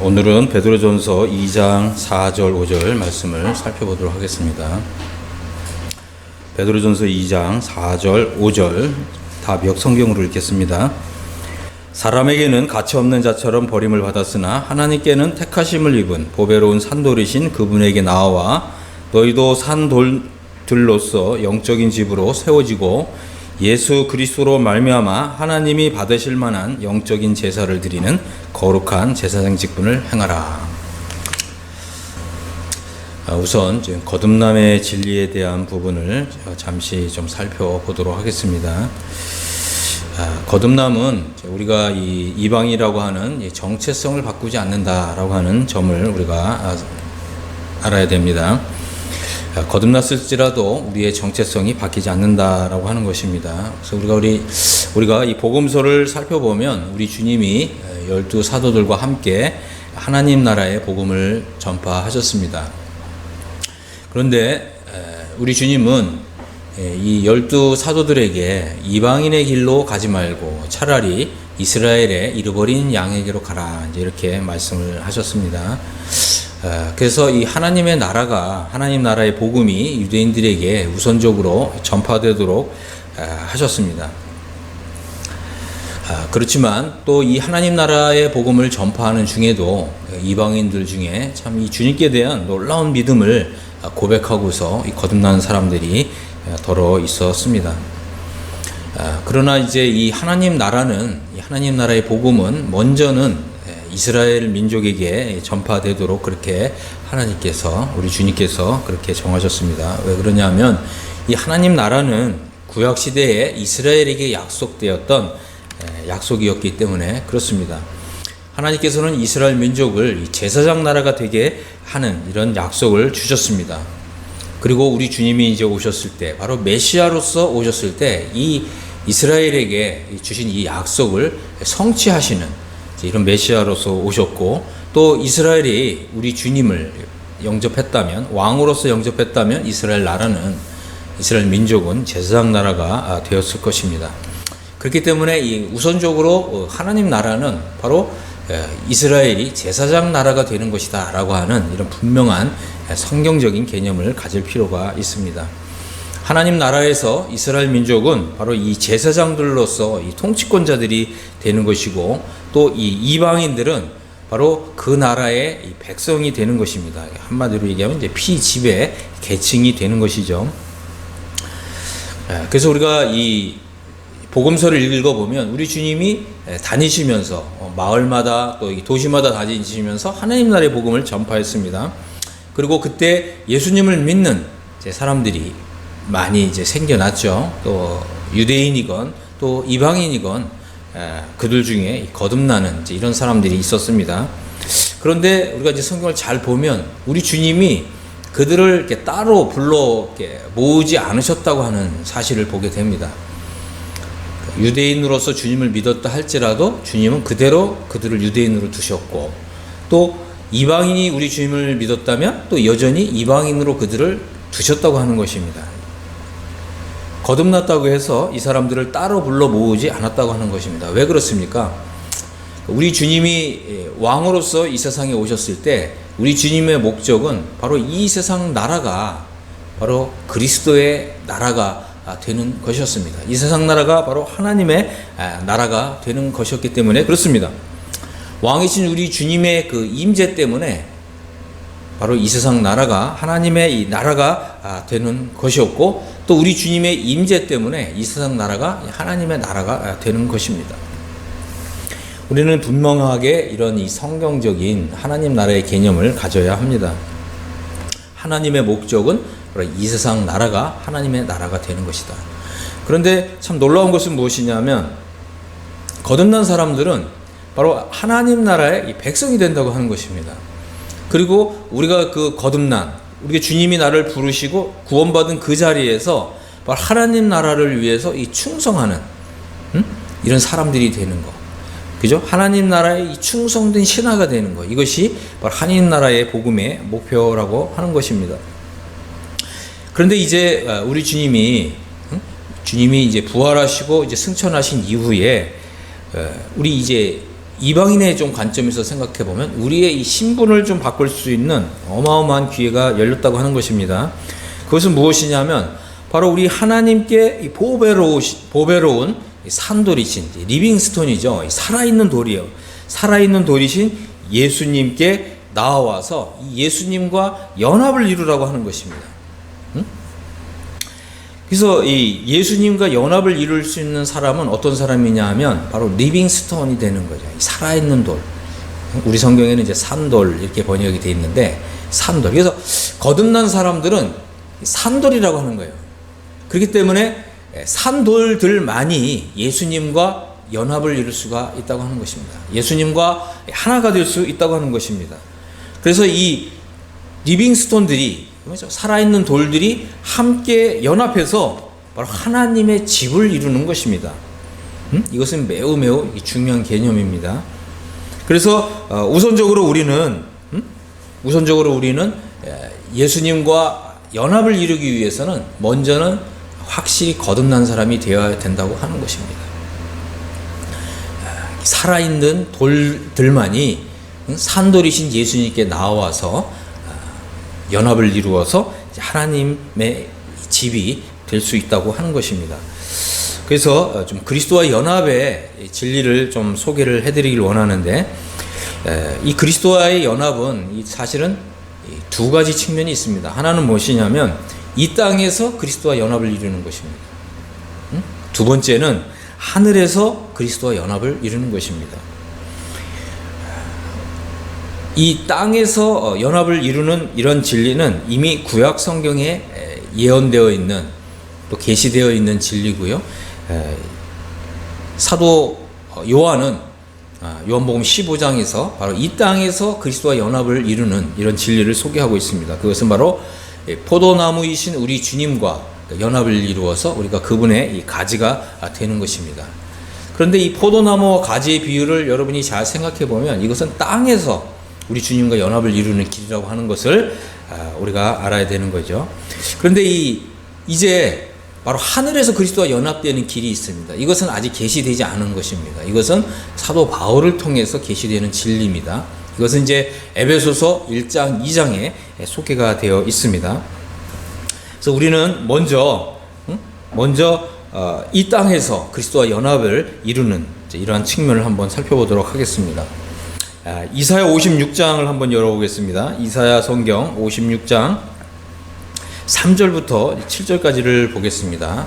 오늘은 베드로전서 2장 4절 5절 말씀을 살펴보도록 하겠습니다. 베드로전서 2장 4절 5절 다 멱성경으로 읽겠습니다. 사람에게는 가치없는 자처럼 버림을 받았으나 하나님께는 택하심을 입은 보배로운 산돌이신 그분에게 나아와 너희도 산돌들로서 영적인 집으로 세워지고 예수 그리스도로 말미암아 하나님이 받으실 만한 영적인 제사를 드리는 거룩한 제사장 직분을 행하라. 우선 거듭남의 진리에 대한 부분을 잠시 좀 살펴보도록 하겠습니다. 거듭남은 우리가 이 이방이라고 하는 정체성을 바꾸지 않는다라고 하는 점을 우리가 알아야 됩니다. 거듭났을지라도 우리의 정체성이 바뀌지 않는다라고 하는 것입니다. 그래서 우리가 이 복음서를 살펴보면 우리 주님이 12 사도들과 함께 하나님 나라의 복음을 전파하셨습니다. 그런데 우리 주님은 이 12 사도들에게 이방인의 길로 가지 말고 차라리 이스라엘의 잃어버린 양에게로 가라, 이렇게 말씀을 하셨습니다. 그래서 이 하나님 나라의 복음이 유대인들에게 우선적으로 전파되도록 하셨습니다. 그렇지만 또 이 하나님 나라의 복음을 전파하는 중에도 이방인들 중에 참 이 주님께 대한 놀라운 믿음을 고백하고서 거듭나는 사람들이 더러 있었습니다. 그러나 이제 이 하나님 나라의 복음은 먼저는 이스라엘 민족에게 전파되도록 그렇게 우리 주님께서 그렇게 정하셨습니다. 왜 그러냐면 이 하나님 나라는 구약 시대에 이스라엘에게 약속되었던 약속이었기 때문에 그렇습니다. 하나님께서는 이스라엘 민족을 제사장 나라가 되게 하는 이런 약속을 주셨습니다. 그리고 우리 주님이 이제 오셨을 때, 바로 메시아로서 오셨을 때 이 이스라엘에게 주신 이 약속을 성취하시는 이런 메시아로서 오셨고, 또 이스라엘이 우리 주님을 영접했다면, 왕으로서 영접했다면 이스라엘 민족은 제사장 나라가 되었을 것입니다. 그렇기 때문에 우선적으로 하나님 나라는 바로 이스라엘이 제사장 나라가 되는 것이다 라고 하는 이런 분명한 성경적인 개념을 가질 필요가 있습니다. 하나님 나라에서 이스라엘 민족은 바로 이 제사장들로서 이 통치권자들이 되는 것이고, 또 이 이방인들은 바로 그 나라의 이 백성이 되는 것입니다. 한마디로 얘기하면 이제 피지배 계층이 되는 것이죠. 그래서 우리가 이 복음서를 읽어보면 우리 주님이 다니시면서 마을마다 또 도시마다 다니시면서 하나님 나라의 복음을 전파했습니다. 그리고 그때 예수님을 믿는 사람들이 많이 이제 생겨났죠. 또 유대인이건 또 이방인이건 그들 중에 거듭나는 이런 사람들이 있었습니다. 그런데 우리가 이제 성경을 잘 보면 우리 주님이 그들을 이렇게 따로 불러 이렇게 모으지 않으셨다고 하는 사실을 보게 됩니다. 유대인으로서 주님을 믿었다 할지라도 주님은 그대로 그들을 유대인으로 두셨고, 또 이방인이 우리 주님을 믿었다면 또 여전히 이방인으로 그들을 두셨다고 하는 것입니다. 거듭났다고 해서 이 사람들을 따로 불러 모으지 않았다고 하는 것입니다. 왜 그렇습니까? 우리 주님이 왕으로서 이 세상에 오셨을 때 우리 주님의 목적은 바로 이 세상 나라가 바로 그리스도의 나라가 되는 것이었습니다. 이 세상 나라가 바로 하나님의 나라가 되는 것이었기 때문에 그렇습니다. 왕이신 우리 주님의 그 임재 때문에 바로 이 세상 나라가 하나님의 이 나라가 되는 것이었고, 또 우리 주님의 임재 때문에 이 세상 나라가 하나님의 나라가 되는 것입니다. 우리는 분명하게 이런 이 성경적인 하나님 나라의 개념을 가져야 합니다. 하나님의 목적은 바로 이 세상 나라가 하나님의 나라가 되는 것이다. 그런데 참 놀라운 것은 무엇이냐면 거듭난 사람들은 바로 하나님 나라의 백성이 된다고 하는 것입니다. 그리고 우리가 그 거듭난, 우리가 주님이 나를 부르시고 구원받은 그 자리에서 바로 하나님 나라를 위해서 이 충성하는 이런 사람들이 되는 것, 그죠? 하나님 나라의 이 충성된 신하가 되는 것, 이것이 바로 하나님 나라의 복음의 목표라고 하는 것입니다. 그런데 이제 우리 주님이 이제 부활하시고 이제 승천하신 이후에 우리 이제 이방인의 좀 관점에서 생각해 보면 우리의 이 신분을 좀 바꿀 수 있는 어마어마한 기회가 열렸다고 하는 것입니다. 그것은 무엇이냐면 바로 우리 하나님께 이 보배로운 산돌이신 리빙스톤이죠. 살아있는 돌이요. 살아있는 돌이신 예수님께 나와서 예수님과 연합을 이루라고 하는 것입니다. 그래서 이 예수님과 연합을 이룰 수 있는 사람은 어떤 사람이냐 하면 바로 리빙스톤이 되는 거죠. 살아있는 돌. 우리 성경에는 이제 산돌 이렇게 번역이 되어 있는데 산돌. 그래서 거듭난 사람들은 산돌이라고 하는 거예요. 그렇기 때문에 산돌들만이 예수님과 연합을 이룰 수가 있다고 하는 것입니다. 예수님과 하나가 될 수 있다고 하는 것입니다. 그래서 이 리빙스톤들이 살아있는 돌들이 함께 연합해서 바로 하나님의 집을 이루는 것입니다. 이것은 매우 중요한 개념입니다. 그래서 우선적으로 우리는 예수님과 연합을 이루기 위해서는 먼저는 확실히 거듭난 사람이 되어야 된다고 하는 것입니다. 살아있는 돌들만이 산돌이신 예수님께 나와서 연합을 이루어서 하나님의 집이 될 수 있다고 하는 것입니다. 그래서 좀 그리스도와 연합의 진리를 좀 소개를 해드리길 원하는데, 이 그리스도와의 연합은 사실은 두 가지 측면이 있습니다. 하나는 무엇이냐면 이 땅에서 그리스도와 연합을 이루는 것입니다. 두 번째는 하늘에서 그리스도와 연합을 이루는 것입니다. 이 땅에서 연합을 이루는 이런 진리는 이미 구약 성경에 예언되어 있는 또 계시되어 있는 진리고요. 사도 요한은 요한복음 15장에서 바로 이 땅에서 그리스도와 연합을 이루는 이런 진리를 소개하고 있습니다. 그것은 바로 포도나무이신 우리 주님과 연합을 이루어서 우리가 그분의 이 가지가 되는 것입니다. 그런데 이 포도나무와 가지의 비유를 여러분이 잘 생각해 보면 이것은 땅에서 우리 주님과 연합을 이루는 길이라고 하는 것을 우리가 알아야 되는 거죠. 그런데 이제 바로 하늘에서 그리스도와 연합되는 길이 있습니다. 이것은 아직 계시되지 않은 것입니다. 이것은 사도 바울을 통해서 계시되는 진리입니다. 이것은 이제 에베소서 1장 2장에 소개가 되어 있습니다. 그래서 우리는 먼저 이 땅에서 그리스도와 연합을 이루는 이러한 측면을 한번 살펴보도록 하겠습니다. 이사야 56장을 한번 열어보겠습니다. 이사야 성경 56장 3절부터 7절까지를 보겠습니다.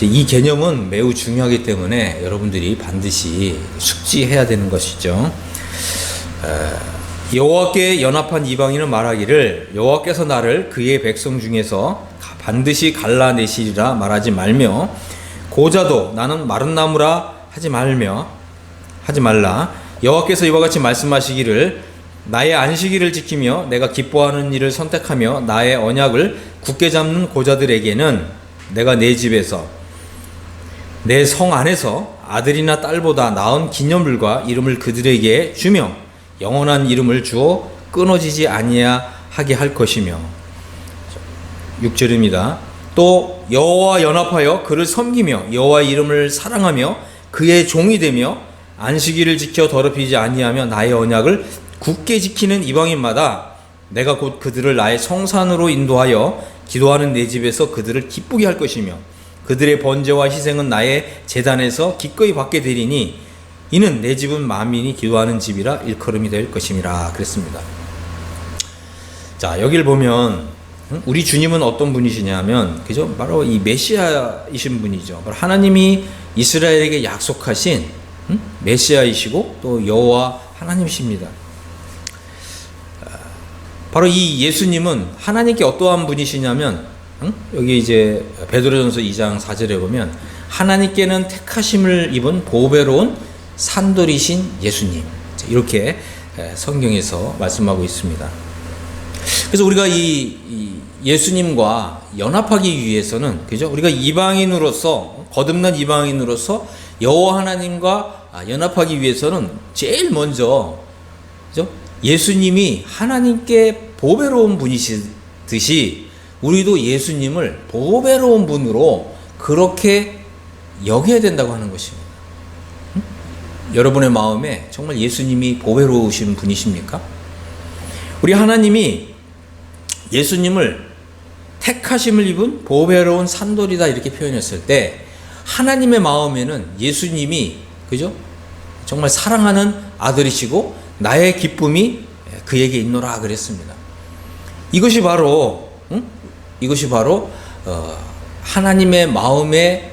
이 개념은 매우 중요하기 때문에 여러분들이 반드시 숙지해야 되는 것이죠. 여호와께 연합한 이방인은 말하기를 말하기를 나를 그의 백성 중에서 반드시 갈라내시리라 말하지 말며, 고자도 나는 마른 나무라 하지 말라. 여호와께서 이와 같이 말씀하시기를 나의 안식일을 지키며 내가 기뻐하는 일을 선택하며 나의 언약을 굳게 잡는 고자들에게는 내가 내 집에서 내 성 안에서 아들이나 딸보다 나은 기념물과 이름을 그들에게 주며 영원한 이름을 주어 끊어지지 아니하게 할 것이며, 6절입니다. 또 여호와와 연합하여 그를 섬기며 여호와의 이름을 사랑하며 그의 종이 되며 안식일을 지켜 더럽히지 아니하며 나의 언약을 굳게 지키는 이방인마다 내가 곧 그들을 나의 성산으로 인도하여 기도하는 내 집에서 그들을 기쁘게 할 것이며 그들의 번제와 희생은 나의 제단에서 기꺼이 받게 되리니 이는 내 집은 만민이 기도하는 집이라 일컬음이 될 것임이라 그랬습니다. 자, 여기를 보면 우리 주님은 어떤 분이시냐면 그죠? 바로 이 메시아이신 분이죠. 바로 하나님이 이스라엘에게 약속하신 메시아이시고 또 여호와 하나님이십니다. 바로 이 예수님은 하나님께 어떠한 분이시냐면 여기 이제 베드로전서 2장 4절에 보면 하나님께는 택하심을 입은 보배로운 산돌이신 예수님, 이렇게 성경에서 말씀하고 있습니다. 그래서 우리가 이 예수님과 연합하기 위해서는 그죠? 우리가 이방인으로서 거듭난 이방인으로서 여호와 하나님과 연합하기 위해서는 제일 먼저 그죠? 예수님이 하나님께 보배로운 분이시듯이 우리도 예수님을 보배로운 분으로 그렇게 여겨야 된다고 하는 것입니다. 여러분의 마음에 정말 예수님이 보배로우신 분이십니까? 우리 하나님이 예수님을 택하심을 입은 보배로운 산돌이다 이렇게 표현했을 때 하나님의 마음에는 예수님이 그죠? 정말 사랑하는 아들이시고 나의 기쁨이 그에게 있노라 그랬습니다. 이것이 바로 하나님의 마음에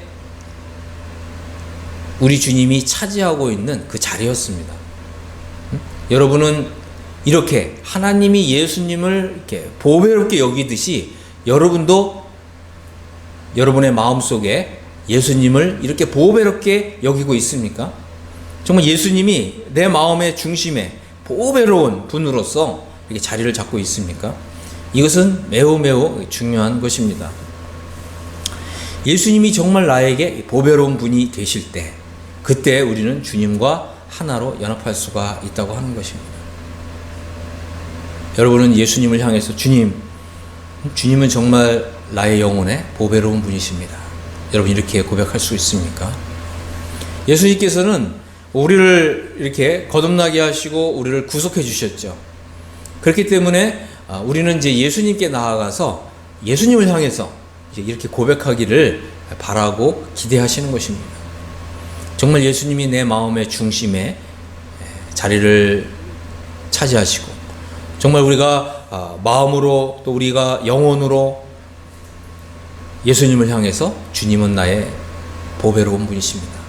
우리 주님이 차지하고 있는 그 자리였습니다. 여러분은 이렇게 하나님이 예수님을 이렇게 보배롭게 여기듯이 여러분도 여러분의 마음속에 예수님을 이렇게 보배롭게 여기고 있습니까? 정말 예수님이 내 마음의 중심에 보배로운 분으로서 이렇게 자리를 잡고 있습니까? 이것은 매우 중요한 것입니다. 예수님이 정말 나에게 보배로운 분이 되실 때 그때 우리는 주님과 하나로 연합할 수가 있다고 하는 것입니다. 여러분은 예수님을 향해서 주님은 정말 나의 영혼에 보배로운 분이십니다. 여러분 이렇게 고백할 수 있습니까? 예수님께서는 우리를 이렇게 거듭나게 하시고 우리를 구속해 주셨죠. 그렇기 때문에 우리는 이제 예수님께 나아가서 예수님을 향해서 이제 이렇게 고백하기를 바라고 기대하시는 것입니다. 정말 예수님이 내 마음의 중심에 자리를 차지하시고 정말 우리가 마음으로 또 우리가 영혼으로 예수님을 향해서 주님은 나의 보배로운 분이십니다.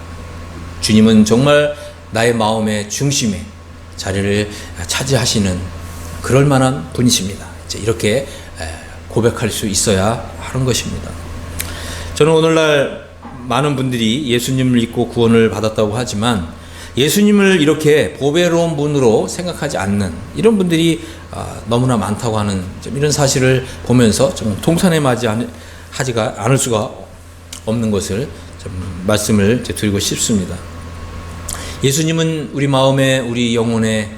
주님은 정말 나의 마음의 중심에 자리를 차지하시는 그럴 만한 분이십니다. 이렇게 고백할 수 있어야 하는 것입니다. 저는 오늘날 많은 분들이 예수님을 믿고 구원을 받았다고 하지만 예수님을 이렇게 보배로운 분으로 생각하지 않는 이런 분들이 너무나 많다고 하는 이런 사실을 보면서 좀 통탄에 하지가 않을 수가 없는 것을 좀 말씀을 드리고 싶습니다. 예수님은 우리 마음에 우리 영혼에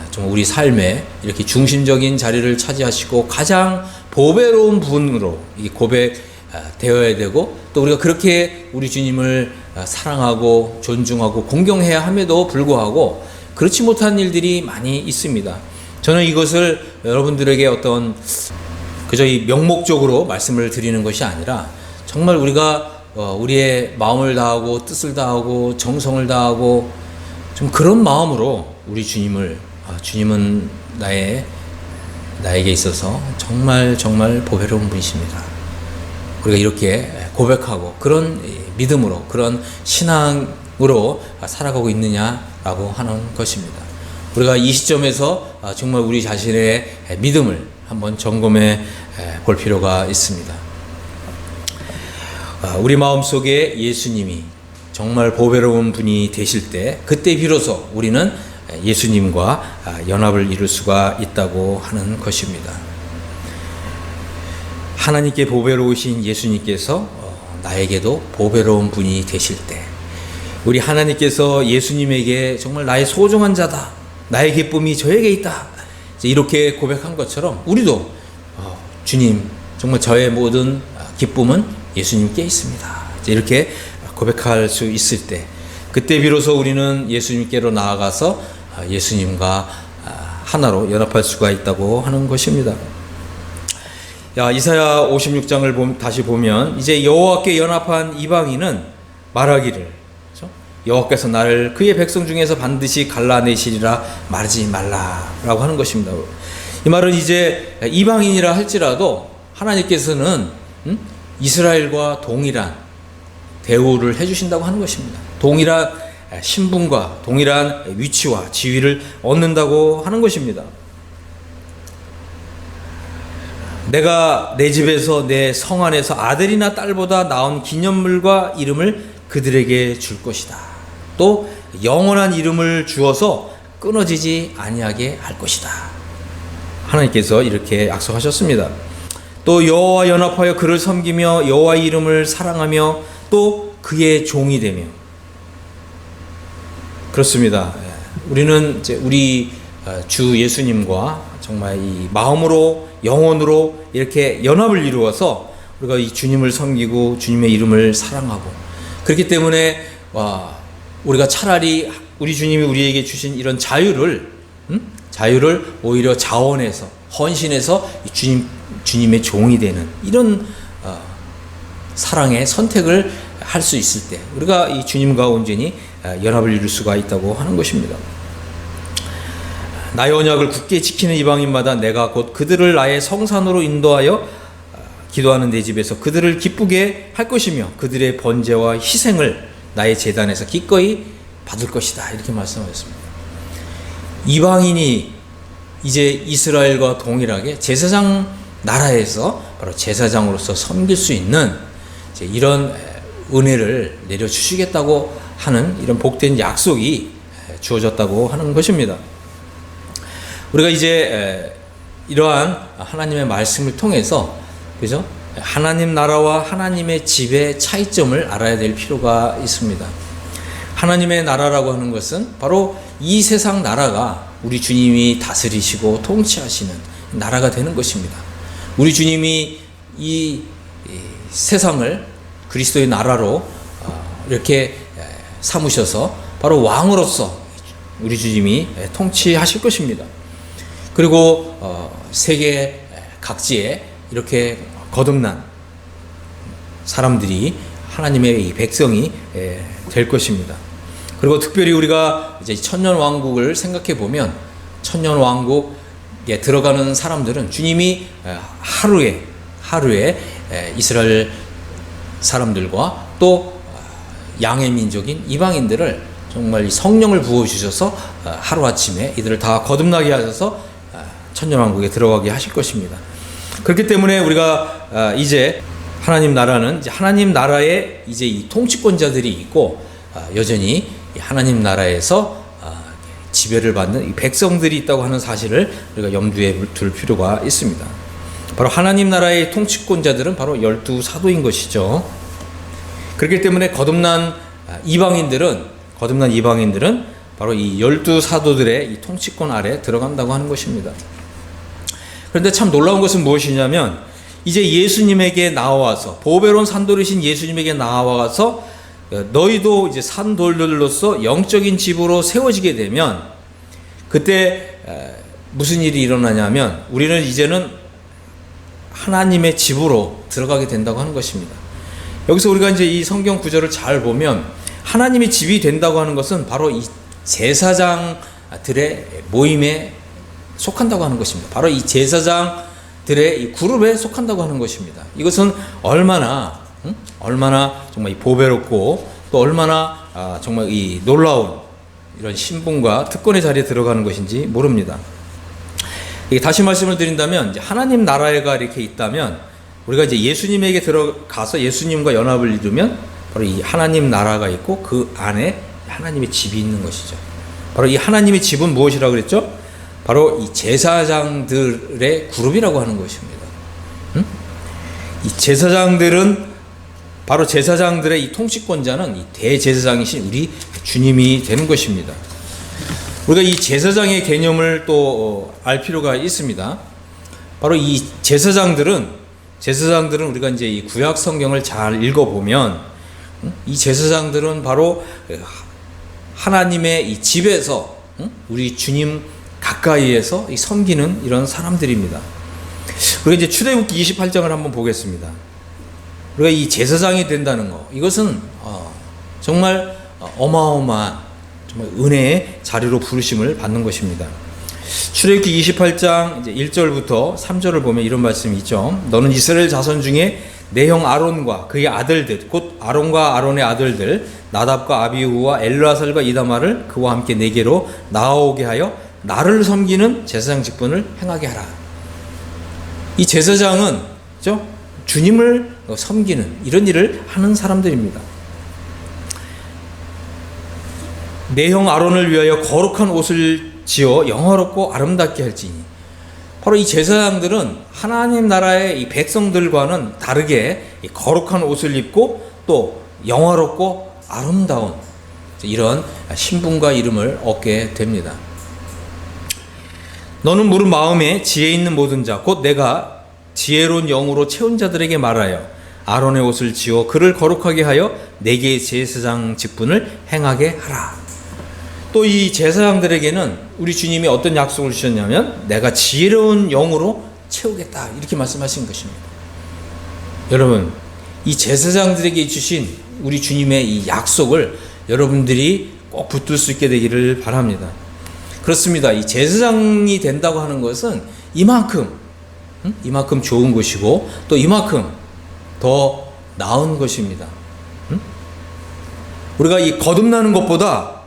정말 우리 삶에 이렇게 중심적인 자리를 차지하시고 가장 보배로운 분으로 고백되어야 되고 또 우리가 그렇게 우리 주님을 사랑하고 존중하고 공경해야 함에도 불구하고 그렇지 못한 일들이 많이 있습니다. 저는 이것을 여러분들에게 어떤 그저 이 명목적으로 말씀을 드리는 것이 아니라 정말 우리가 우리의 마음을 다하고 뜻을 다하고 정성을 다하고 좀 그런 마음으로 우리 주님은 나에게 있어서 정말 보배로운 분이십니다. 우리가 이렇게 고백하고 그런 믿음으로 그런 신앙으로 살아가고 있느냐라고 하는 것입니다. 우리가 이 시점에서 정말 우리 자신의 믿음을 한번 점검해 볼 필요가 있습니다. 우리 마음속에 예수님이 정말 보배로운 분이 되실 때 그때 비로소 우리는 예수님과 연합을 이룰 수가 있다고 하는 것입니다. 하나님께 보배로우신 예수님께서 나에게도 보배로운 분이 되실 때 우리 하나님께서 예수님에게 정말 나의 소중한 자다, 나의 기쁨이 저에게 있다 이렇게 고백한 것처럼 우리도 주님 정말 저의 모든 기쁨은 예수님께 있습니다 이렇게 고백할 수 있을 때 그때 비로소 우리는 예수님께로 나아가서 예수님과 하나로 연합할 수가 있다고 하는 것입니다. 이사야 56장을 다시 보면 이제 여호와께 연합한 이방인은 말하기를 그렇죠? 여호와께서 나를 그의 백성 중에서 반드시 갈라내시리라 말하지 말라라고 하는 것입니다. 이 말은 이제 이방인이라 할지라도 하나님께서는 이스라엘과 동일한 대우를 해주신다고 하는 것입니다. 동일한 신분과 동일한 위치와 지위를 얻는다고 하는 것입니다. 내가 내 집에서 내 성 안에서 아들이나 딸보다 나은 기념물과 이름을 그들에게 줄 것이다. 또 영원한 이름을 주어서 끊어지지 아니하게 할 것이다. 하나님께서 이렇게 약속하셨습니다. 또 여호와 연합하여 그를 섬기며 여호와의 이름을 사랑하며 또 그의 종이 되며 그렇습니다. 우리는 이제 우리 주 예수님과 정말 이 마음으로 영혼으로 이렇게 연합을 이루어서 우리가 이 주님을 섬기고 주님의 이름을 사랑하고 그렇기 때문에 우리가 차라리 우리 주님이 우리에게 주신 이런 자유를 오히려 자원해서 헌신해서 주님의 종이 되는 이런 사랑의 선택을 할 수 있을 때 우리가 이 주님과 온전히 연합을 이룰 수가 있다고 하는 것입니다. 나의 언약을 굳게 지키는 이방인마다 내가 곧 그들을 나의 성산으로 인도하여 기도하는 내 집에서 그들을 기쁘게 할 것이며 그들의 번제와 희생을 나의 제단에서 기꺼이 받을 것이다. 이렇게 말씀하셨습니다. 이방인이 이제 이스라엘과 동일하게 제사장 나라에서 바로 제사장으로서 섬길 수 있는 이런 은혜를 내려주시겠다고 하는 이런 복된 약속이 주어졌다고 하는 것입니다. 우리가 이제 이러한 하나님의 말씀을 통해서 그죠? 하나님 나라와 하나님의 집의 차이점을 알아야 될 필요가 있습니다. 하나님의 나라라고 하는 것은 바로 이 세상 나라가 우리 주님이 다스리시고 통치하시는 나라가 되는 것입니다. 우리 주님이 이 세상을 그리스도의 나라로 이렇게 삼으셔서 바로 왕으로서 우리 주님이 통치하실 것입니다. 그리고 세계 각지에 이렇게 거듭난 사람들이 하나님의 이 백성이 될 것입니다. 그리고 특별히 우리가 이제 천년 왕국을 생각해 보면 천년 왕국에 들어가는 사람들은 주님이 하루에 이스라엘 사람들과 또 양의 민족인 이방인들을 정말 성령을 부어주셔서 하루아침에 이들을 다 거듭나게 하셔서 천년왕국에 들어가게 하실 것입니다. 그렇기 때문에 우리가 이제 하나님 나라는 이제 하나님 나라에 이제 이 통치권자들이 있고 여전히 하나님 나라에서 지배를 받는 이 백성들이 있다고 하는 사실을 우리가 염두에 둘 필요가 있습니다. 바로 하나님 나라의 통치권자들은 바로 12 사도인 것이죠. 그렇기 때문에 거듭난 이방인들은 바로 이 12 사도들의 이 통치권 아래 들어간다고 하는 것입니다. 그런데 참 놀라운 것은 무엇이냐면 이제 예수님에게 나와서 보배로운 산돌이신 예수님에게 나와서 너희도 이제 산돌들로서 영적인 집으로 세워지게 되면 그때 무슨 일이 일어나냐면 우리는 이제는 하나님의 집으로 들어가게 된다고 하는 것입니다. 여기서 우리가 이제 이 성경 구절을 잘 보면 하나님의 집이 된다고 하는 것은 바로 이 제사장들의 모임에 속한다고 하는 것입니다. 바로 이 제사장들의 이 그룹에 속한다고 하는 것입니다. 이것은 얼마나 정말 보배롭고 또 얼마나 정말 이 놀라운 이런 신분과 특권의 자리에 들어가는 것인지 모릅니다. 다시 말씀을 드린다면 이제 하나님 나라가 이렇게 있다면 우리가 이제 예수님에게 들어가서 예수님과 연합을 이루면 바로 이 하나님 나라가 있고 그 안에 하나님의 집이 있는 것이죠. 바로 이 하나님의 집은 무엇이라고 그랬죠? 바로 이 제사장들의 그룹이라고 하는 것입니다. 이 제사장들은 바로 제사장들의 이 통치권자는 이 대제사장이신 우리 주님이 되는 것입니다. 우리가 이 제사장의 개념을 또 알 필요가 있습니다. 바로 이 제사장들은 우리가 이제 이 구약 성경을 잘 읽어보면 이 제사장들은 바로 하나님의 이 집에서 우리 주님 가까이에서 섬기는 이런 사람들입니다. 우리가 이제 출애굽기 28장을 한번 보겠습니다. 우리가 이 제사장이 된다는 것, 이것은 정말 어마어마한 정말 은혜의 자리로 부르심을 받는 것입니다. 출애굽기 28장 이제 1절부터 3절을 보면 이런 말씀이 있죠. 너는 이스라엘 자손 중에 내 형 아론과 그의 아들들 곧 아론과 아론의 아들들 나답과 아비후와 엘르아살과 이다말을 그와 함께 내게로 나아오게 하여 나를 섬기는 제사장 직분을 행하게 하라. 이 제사장은 그렇죠? 주님을 섬기는 이런 일을 하는 사람들입니다. 내 형 아론을 위하여 거룩한 옷을 지어 영화롭고 아름답게 할지니. 바로 이 제사장들은 하나님 나라의 이 백성들과는 다르게 거룩한 옷을 입고 또 영화롭고 아름다운 이런 신분과 이름을 얻게 됩니다. 너는 물은 마음에 지혜 있는 모든 자 곧 내가 지혜로운 영으로 채운 자들에게 말하여 아론의 옷을 지어 그를 거룩하게 하여 내게 제사장 직분을 행하게 하라. 또 이 제사장들에게는 우리 주님이 어떤 약속을 주셨냐면 내가 지혜로운 영으로 채우겠다 이렇게 말씀하신 것입니다. 여러분, 이 제사장들에게 주신 우리 주님의 이 약속을 여러분들이 꼭 붙들 수 있게 되기를 바랍니다. 그렇습니다. 이 제사장이 된다고 하는 것은 이만큼 좋은 것이고 또 이만큼 더 나은 것입니다. 우리가 이 거듭나는 것보다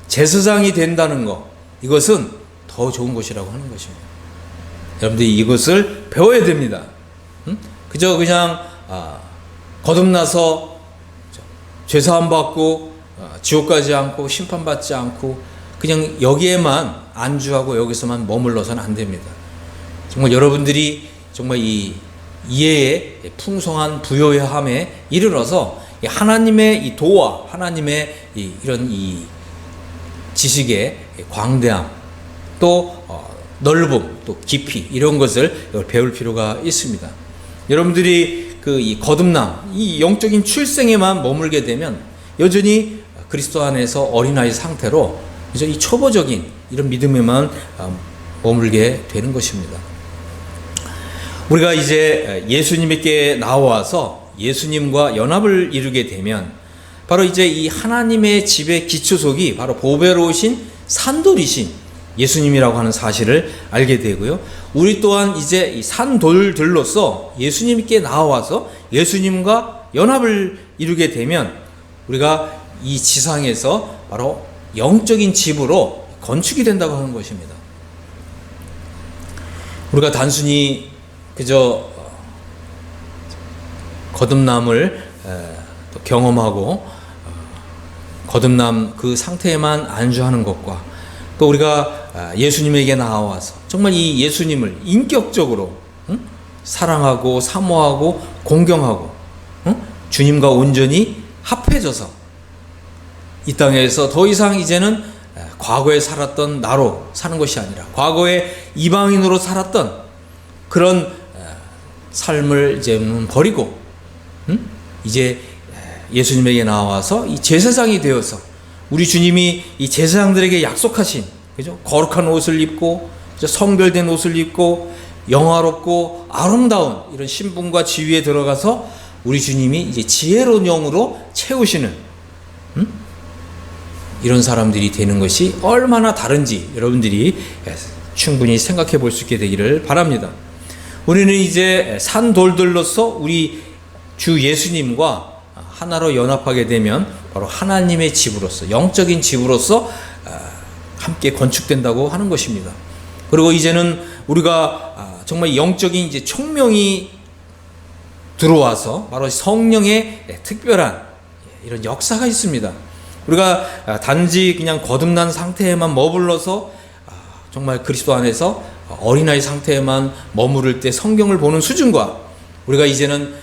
제사장이 된다는 것, 이것은 더 좋은 것이라고 하는 것입니다. 여러분들이 이것을 배워야 됩니다. 그저 그냥 거듭나서 죄사함 받고 지옥 가지 않고 심판받지 않고 그냥 여기에만 안주하고 여기서만 머물러서는 안 됩니다. 정말 여러분들이 정말 이 이해의 풍성한 부요함에 이르러서 하나님의 이 도와 하나님의 이런 이 지식의 광대함 또 넓음 또 깊이 이런 것을 배울 필요가 있습니다. 여러분들이 이 거듭남 이 영적인 출생에만 머물게 되면 여전히 그리스도 안에서 어린아이 상태로 이제 이 초보적인 이런 믿음에만 머물게 되는 것입니다. 우리가 이제 예수님께 나와서 예수님과 연합을 이루게 되면 바로 이제 이 하나님의 집의 기초석이 바로 보배로우신 산돌이신 예수님이라고 하는 사실을 알게 되고요. 우리 또한 이제 이 산돌들로서 예수님께 나와서 예수님과 연합을 이루게 되면 우리가 이 지상에서 바로 영적인 집으로 건축이 된다고 하는 것입니다. 우리가 단순히 그저 거듭남을 경험하고 거듭남 그 상태에만 안주하는 것과 또 우리가 예수님에게 나와서 정말 이 예수님을 인격적으로 사랑하고 사모하고 공경하고 주님과 온전히 합해져서 이 땅에서 더 이상 이제는 과거에 살았던 나로 사는 것이 아니라 과거에 이방인으로 살았던 그런 삶을 이제는 버리고 이제 예수님에게 나와서 이 제사장이 되어서 우리 주님이 이 제사장들에게 약속하신 그죠? 거룩한 옷을 입고 성별된 옷을 입고 영화롭고 아름다운 이런 신분과 지위에 들어가서 우리 주님이 이제 지혜로운 영으로 채우시는 이런 사람들이 되는 것이 얼마나 다른지 여러분들이 충분히 생각해 볼 수 있게 되기를 바랍니다. 우리는 이제 산돌들로서 우리 주 예수님과 하나로 연합하게 되면 바로 하나님의 집으로서 영적인 집으로서 함께 건축된다고 하는 것입니다. 그리고 이제는 우리가 정말 영적인 이제 총명이 들어와서 바로 성령의 특별한 이런 역사가 있습니다. 우리가 단지 그냥 거듭난 상태에만 머물러서 정말 그리스도 안에서 어린아이 상태에만 머무를 때 성경을 보는 수준과 우리가 이제는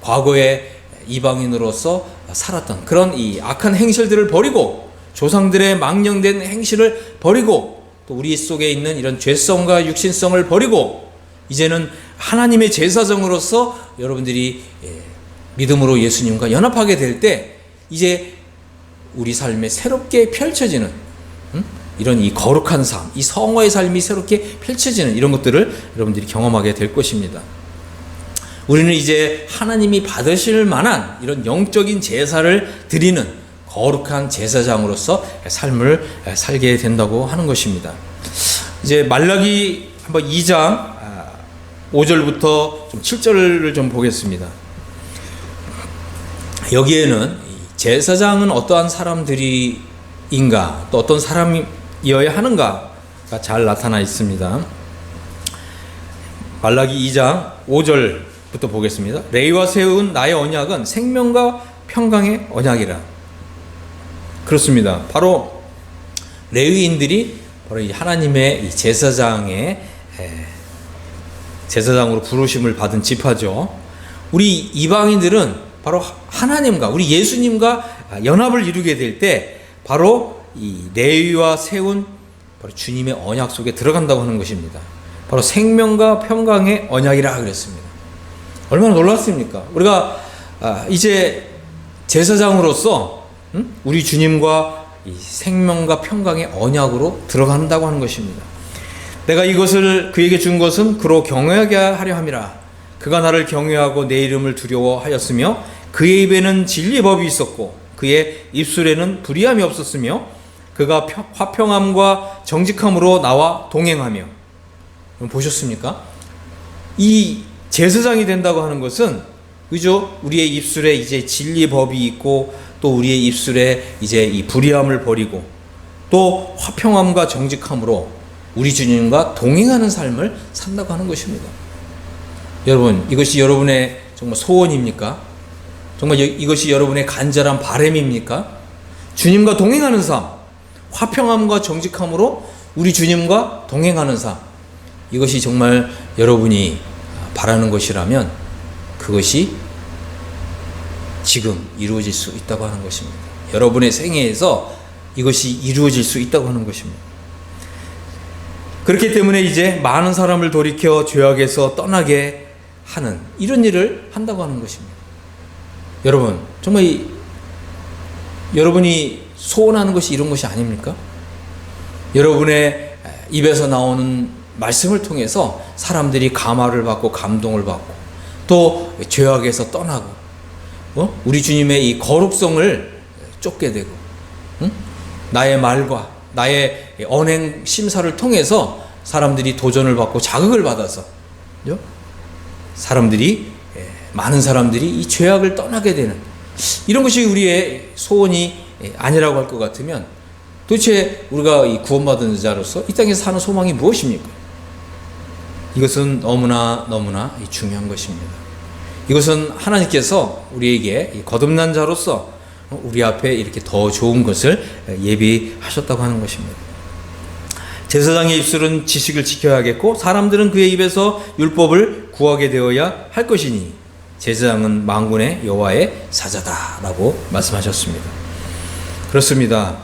과거에 이방인으로서 살았던 그런 이 악한 행실들을 버리고 조상들의 망령된 행실을 버리고 또 우리 속에 있는 이런 죄성과 육신성을 버리고 이제는 하나님의 제사장으로서 여러분들이 믿음으로 예수님과 연합하게 될 때 이제 우리 삶에 새롭게 펼쳐지는 이런 이 거룩한 삶, 이 성화의 삶이 새롭게 펼쳐지는 이런 것들을 여러분들이 경험하게 될 것입니다. 우리는 이제 하나님이 받으실 만한 이런 영적인 제사를 드리는 거룩한 제사장으로서 삶을 살게 된다고 하는 것입니다. 이제 말라기 한번 2장 5절부터 좀 7절을 좀 보겠습니다. 여기에는 제사장은 어떠한 사람들인가 또 어떤 사람이어야 하는가가 잘 나타나 있습니다. 말라기 2장 5절부터 보겠습니다. 레위와 세운 나의 언약은 생명과 평강의 언약이라. 그렇습니다. 바로 레위인들이 바로 이 하나님의 이 제사장으로 부르심을 받은 지파죠. 우리 이방인들은 바로 하나님과 우리 예수님과 연합을 이루게 될 때 바로 이 레위와 세운 바로 주님의 언약 속에 들어간다고 하는 것입니다. 바로 생명과 평강의 언약이라 그랬습니다. 얼마나 놀랐습니까? 우리가 이제 제사장으로서 우리 주님과 이 생명과 평강의 언약으로 들어간다고 하는 것입니다. 내가 이것을 그에게 준 것은 그로 경외하게 하려 함이라. 그가 나를 경외하고 내 이름을 두려워하였으며 그의 입에는 진리의 법이 있었고 그의 입술에는 불의함이 없었으며 그가 화평함과 정직함으로 나와 동행하며. 보셨습니까? 이 제사장이 된다고 하는 것은, 그죠? 우리의 입술에 이제 진리의 법이 있고 또 우리의 입술에 이제 이 불의함을 버리고 또 화평함과 정직함으로 우리 주님과 동행하는 삶을 산다고 하는 것입니다. 여러분, 이것이 여러분의 정말 소원입니까? 정말 이것이 여러분의 간절한 바람입니까? 주님과 동행하는 삶, 화평함과 정직함으로 우리 주님과 동행하는 삶, 이것이 정말 여러분이 바라는 것이라면 그것이 지금 이루어질 수 있다고 하는 것입니다. 여러분의 생애에서 이것이 이루어질 수 있다고 하는 것입니다. 그렇기 때문에 이제 많은 사람을 돌이켜 죄악에서 떠나게 하는 이런 일을 한다고 하는 것입니다. 여러분, 정말 여러분이 소원하는 것이 이런 것이 아닙니까? 여러분의 입에서 나오는 말씀을 통해서 사람들이 감화를 받고 감동을 받고 또 죄악에서 떠나고 우리 주님의 이 거룩성을 쫓게 되고 나의 말과 나의 언행 심사를 통해서 사람들이 도전을 받고 자극을 받아서 많은 사람들이 이 죄악을 떠나게 되는 이런 것이 우리의 소원이 아니라고 할 것 같으면 도대체 우리가 이 구원받은 자로서 이 땅에서 사는 소망이 무엇입니까? 이것은 너무나 중요한 것입니다. 이것은 하나님께서 우리에게 거듭난 자로서 우리 앞에 이렇게 더 좋은 것을 예비하셨다고 하는 것입니다. 제사장의 입술은 지식을 지켜야겠고 사람들은 그의 입에서 율법을 구하게 되어야 할 것이니 제사장은 만군의 여호와의 사자다라고 말씀하셨습니다. 그렇습니다.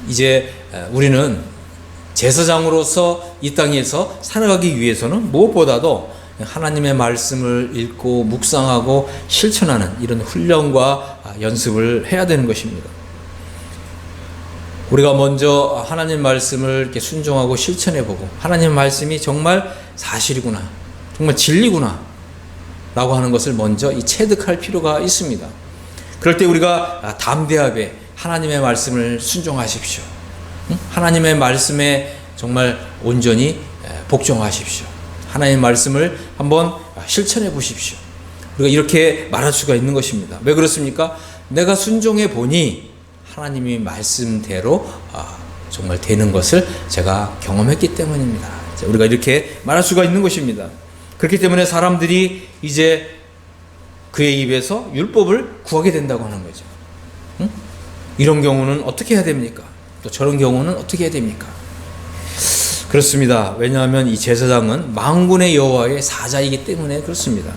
이제 우리는 제사장으로서 이 땅에서 살아가기 위해서는 무엇보다도 하나님의 말씀을 읽고 묵상하고 실천하는 이런 훈련과 연습을 해야 되는 것입니다. 우리가 먼저 하나님 말씀을 이렇게 순종하고 실천해보고 하나님 말씀이 정말 사실이구나, 정말 진리구나 라고 하는 것을 먼저 체득할 필요가 있습니다. 그럴 때 우리가 담대하게 하나님의 말씀을 순종하십시오. 하나님의 말씀에 정말 온전히 복종하십시오. 하나님의 말씀을 한번 실천해 보십시오. 우리가 이렇게 말할 수가 있는 것입니다. 왜 그렇습니까? 내가 순종해 보니 하나님이 말씀대로 정말 되는 것을 제가 경험했기 때문입니다. 우리가 이렇게 말할 수가 있는 것입니다. 그렇기 때문에 사람들이 이제 그의 입에서 율법을 구하게 된다고 하는 거죠. 이런 경우는 어떻게 해야 됩니까? 또 저런 경우는 어떻게 해야 됩니까? 그렇습니다. 왜냐하면 이 제사장은 만군의 여호와의 사자이기 때문에 그렇습니다.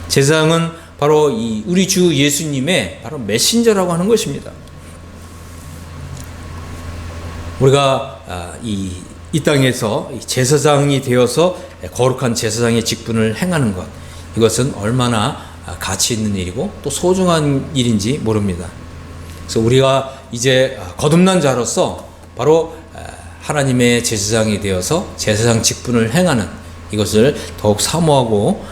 제사장은 바로 우리 주 예수님의 바로 메신저라고 하는 것입니다. 우리가 이 땅에서 제사장이 되어서 거룩한 제사장의 직분을 행하는 것, 이것은 얼마나 가치 있는 일이고 또 소중한 일인지 모릅니다. 그래서 우리가 이제 거듭난 자로서 바로 하나님의 제사장이 되어서 제사장 직분을 행하는 이것을 더욱 사모하고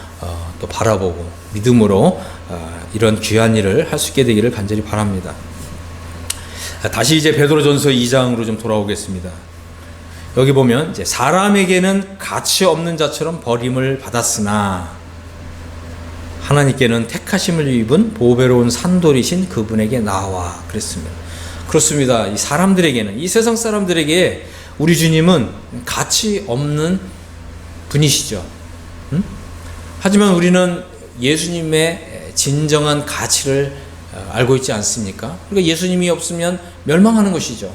또 바라보고 믿음으로 이런 귀한 일을 할 수 있게 되기를 간절히 바랍니다. 다시 이제 베드로전서 2장으로 좀 돌아오겠습니다. 여기 보면 이제 사람에게는 가치 없는 자처럼 버림을 받았으나 하나님께는 택하심을 입은 보배로운 산돌이신 그분에게 나와 그랬습니다. 그렇습니다. 이 사람들에게는, 이 세상 사람들에게 우리 주님은 가치 없는 분이시죠. 하지만 우리는 예수님의 진정한 가치를 알고 있지 않습니까? 그러니까 예수님이 없으면 멸망하는 것이죠.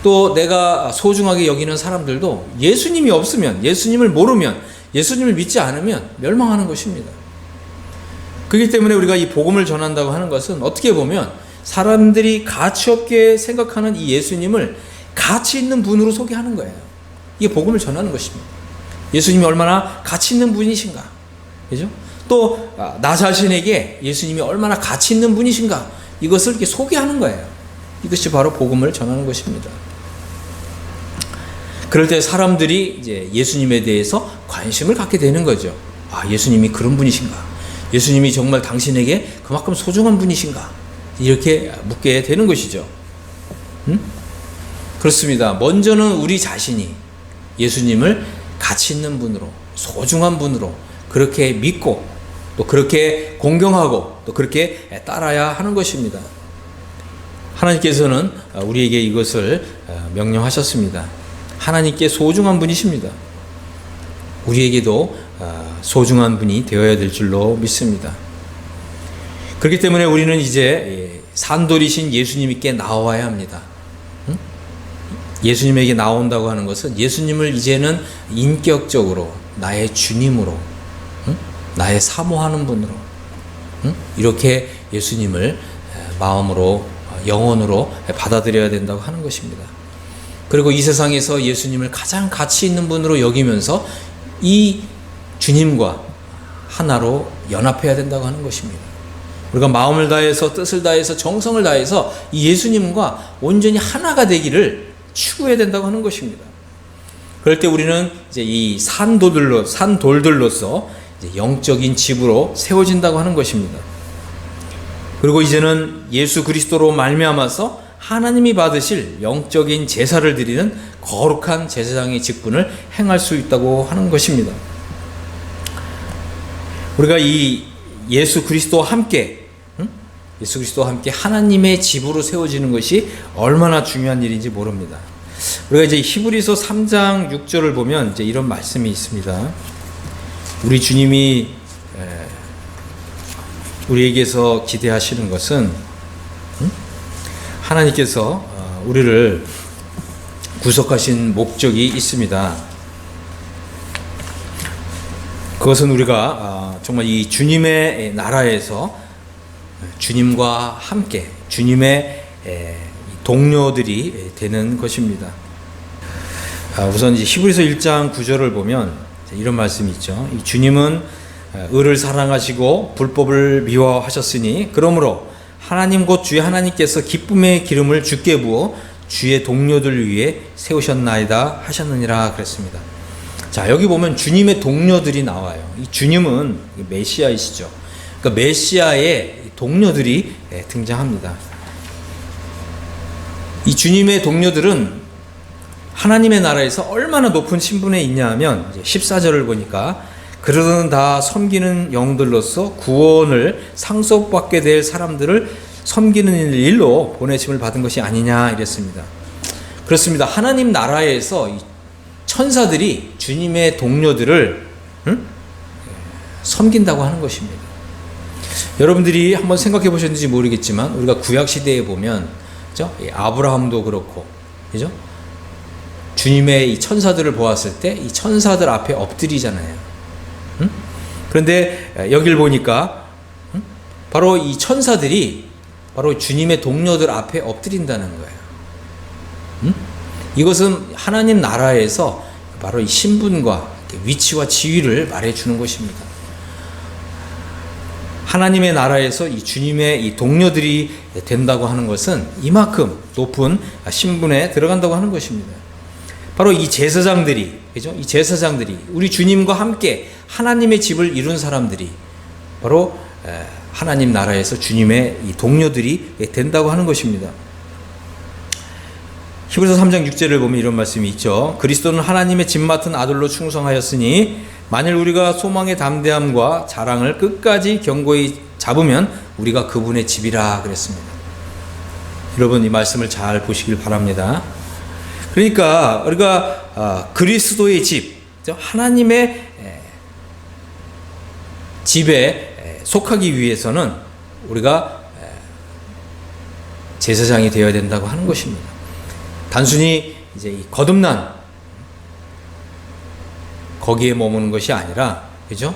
또 내가 소중하게 여기는 사람들도 예수님이 없으면, 예수님을 모르면, 예수님을 믿지 않으면 멸망하는 것입니다. 그렇기 때문에 우리가 이 복음을 전한다고 하는 것은 어떻게 보면 사람들이 가치 없게 생각하는 이 예수님을 가치 있는 분으로 소개하는 거예요. 이게 복음을 전하는 것입니다. 예수님이 얼마나 가치 있는 분이신가, 그죠? 또 나 자신에게 예수님이 얼마나 가치 있는 분이신가, 이것을 이렇게 소개하는 거예요. 이것이 바로 복음을 전하는 것입니다. 그럴 때 사람들이 이제 예수님에 대해서 관심을 갖게 되는 거죠. 아, 예수님이 그런 분이신가? 예수님이 정말 당신에게 그만큼 소중한 분이신가? 이렇게 묻게 되는 것이죠. 그렇습니다. 먼저는 우리 자신이 예수님을 가치 있는 분으로, 소중한 분으로 그렇게 믿고 또 그렇게 공경하고 또 그렇게 따라야 하는 것입니다. 하나님께서는 우리에게 이것을 명령하셨습니다. 하나님께 소중한 분이십니다. 우리에게도 소중한 분이 되어야 될 줄로 믿습니다. 그렇기 때문에 우리는 이제 산돌이신 예수님께 나와야 합니다. 예수님에게 나온다고 하는 것은 예수님을 이제는 인격적으로 나의 주님으로, 나의 사모하는 분으로 이렇게 예수님을 마음으로, 영혼으로 받아들여야 된다고 하는 것입니다. 그리고 이 세상에서 예수님을 가장 가치 있는 분으로 여기면서 이 주님과 하나로 연합해야 된다고 하는 것입니다. 우리가 마음을 다해서, 뜻을 다해서, 정성을 다해서 이 예수님과 온전히 하나가 되기를 추구해야 된다고 하는 것입니다. 그럴 때 우리는 이제 이 산돌들로서 이제 영적인 집으로 세워진다고 하는 것입니다. 그리고 이제는 예수 그리스도로 말미암아서 하나님이 받으실 영적인 제사를 드리는 거룩한 제사장의 직분을 행할 수 있다고 하는 것입니다. 우리가 이 예수 그리스도와 함께 하나님의 집으로 세워지는 것이 얼마나 중요한 일인지 모릅니다. 우리가 이제 히브리서 3장 6절을 보면 이제 이런 말씀이 있습니다. 우리 주님이 우리에게서 기대하시는 것은 하나님께서 우리를 구속하신 목적이 있습니다. 그것은 우리가 정말 이 주님의 나라에서 주님과 함께 주님의 동료들이 되는 것입니다. 우선 이제 히브리서 1장 9절을 보면 이런 말씀이 있죠. 이 주님은 의를 사랑하시고 불법을 미워하셨으니 그러므로 하나님 곧 주의 하나님께서 기쁨의 기름을 주께 부어 주의 동료들 위해 세우셨나이다 하셨느니라 그랬습니다. 자, 여기 보면 주님의 동료들이 나와요. 이 주님은 메시아이시죠. 그러니까 메시아의 동료들이 등장합니다. 이 주님의 동료들은 하나님의 나라에서 얼마나 높은 신분에 있냐 하면 14절을 보니까 그들은 다 섬기는 영들로서 구원을 상속받게 될 사람들을 섬기는 일로 보내심을 받은 것이 아니냐 이랬습니다. 그렇습니다. 하나님 나라에서 천사들이 주님의 동료들을 섬긴다고 하는 것입니다. 여러분들이 한번 생각해 보셨는지 모르겠지만 우리가 구약 시대에 보면 그죠? 아브라함도 그렇고 그죠? 주님의 이 천사들을 보았을 때 이 천사들 앞에 엎드리잖아요. 그런데 여기를 보니까 바로 이 천사들이 바로 주님의 동료들 앞에 엎드린다는 거예요. 이것은 하나님 나라에서 바로 이 신분과 위치와 지위를 말해주는 것입니다. 하나님의 나라에서 이 주님의 이 동료들이 된다고 하는 것은 이만큼 높은 신분에 들어간다고 하는 것입니다. 바로 이 제사장들이, 그죠? 이 제사장들이 우리 주님과 함께 하나님의 집을 이룬 사람들이 바로 하나님 나라에서 주님의 이 동료들이 된다고 하는 것입니다. 히브리서 3장 6절을 보면 이런 말씀이 있죠. 그리스도는 하나님의 집 맡은 아들로 충성하였으니 만일 우리가 소망의 담대함과 자랑을 끝까지 견고히 잡으면 우리가 그분의 집이라 그랬습니다. 여러분 이 말씀을 잘 보시길 바랍니다. 그러니까 우리가 그리스도의 집, 하나님의 집에 속하기 위해서는 우리가 제사장이 되어야 된다고 하는 것입니다. 단순히 이제 이 거듭난 거기에 머무는 것이 아니라, 그죠?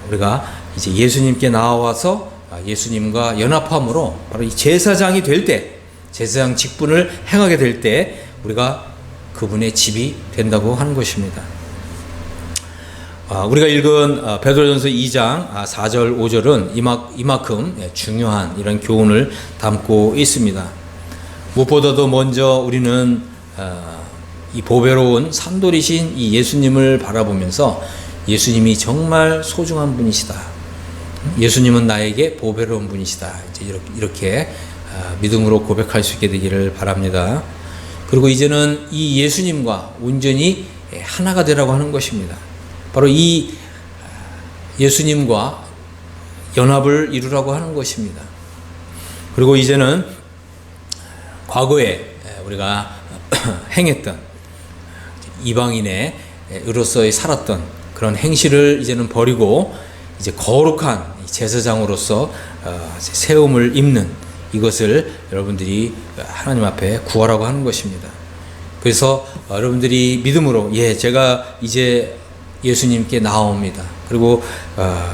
우리가 이제 예수님께 나와서 예수님과 연합함으로 바로 이 제사장이 될 때, 제사장 직분을 행하게 될 때 우리가 그분의 집이 된다고 하는 것입니다. 우리가 읽은 베드로전서 2장 4절 5절은 이만큼 중요한 이런 교훈을 담고 있습니다. 무엇보다도 먼저 우리는 이 보배로운 산돌이신 이 예수님을 바라보면서 예수님이 정말 소중한 분이시다. 예수님은 나에게 보배로운 분이시다. 이제 이렇게 믿음으로 고백할 수 있게 되기를 바랍니다. 그리고 이제는 이 예수님과 온전히 하나가 되라고 하는 것입니다. 바로 이 예수님과 연합을 이루라고 하는 것입니다. 그리고 이제는 과거에 우리가 행했던 이방인의 으로서의 살았던 그런 행실을 이제는 버리고 이제 거룩한 제사장으로서 세움을 입는 이것을 여러분들이 하나님 앞에 구하라고 하는 것입니다. 그래서 여러분들이 믿음으로 제가 이제 예수님께 나아옵니다. 그리고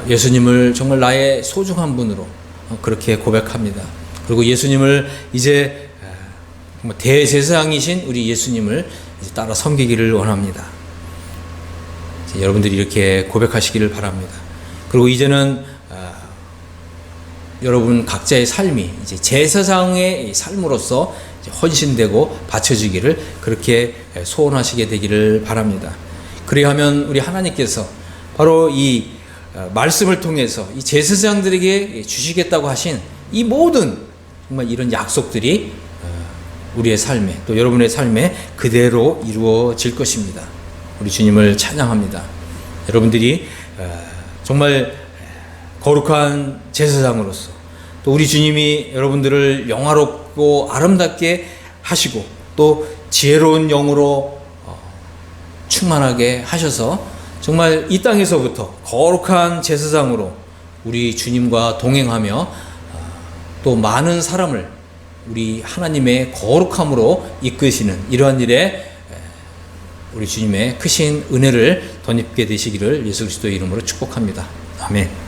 예수님을 정말 나의 소중한 분으로 그렇게 고백합니다. 그리고 예수님을 이제 대제사장이신 우리 예수님을 이제 따라 섬기기를 원합니다. 여러분들이 이렇게 고백하시기를 바랍니다. 그리고 이제는 여러분 각자의 삶이 이제 제사장의 삶으로서 헌신되고 바쳐지기를 그렇게 소원하시게 되기를 바랍니다. 그리하면 우리 하나님께서 바로 이 말씀을 통해서 이 제사장들에게 주시겠다고 하신 이 모든 정말 이런 약속들이 우리의 삶에 또 여러분의 삶에 그대로 이루어질 것입니다. 우리 주님을 찬양합니다. 여러분들이 정말 거룩한 제사장으로서 또 우리 주님이 여러분들을 영화롭고 아름답게 하시고 또 지혜로운 영으로 충만하게 하셔서 정말 이 땅에서부터 거룩한 제사장으로 우리 주님과 동행하며 또 많은 사람을 우리 하나님의 거룩함으로 이끄시는 이러한 일에 우리 주님의 크신 은혜를 덧입게 되시기를 예수 그리스도의 이름으로 축복합니다. 아멘.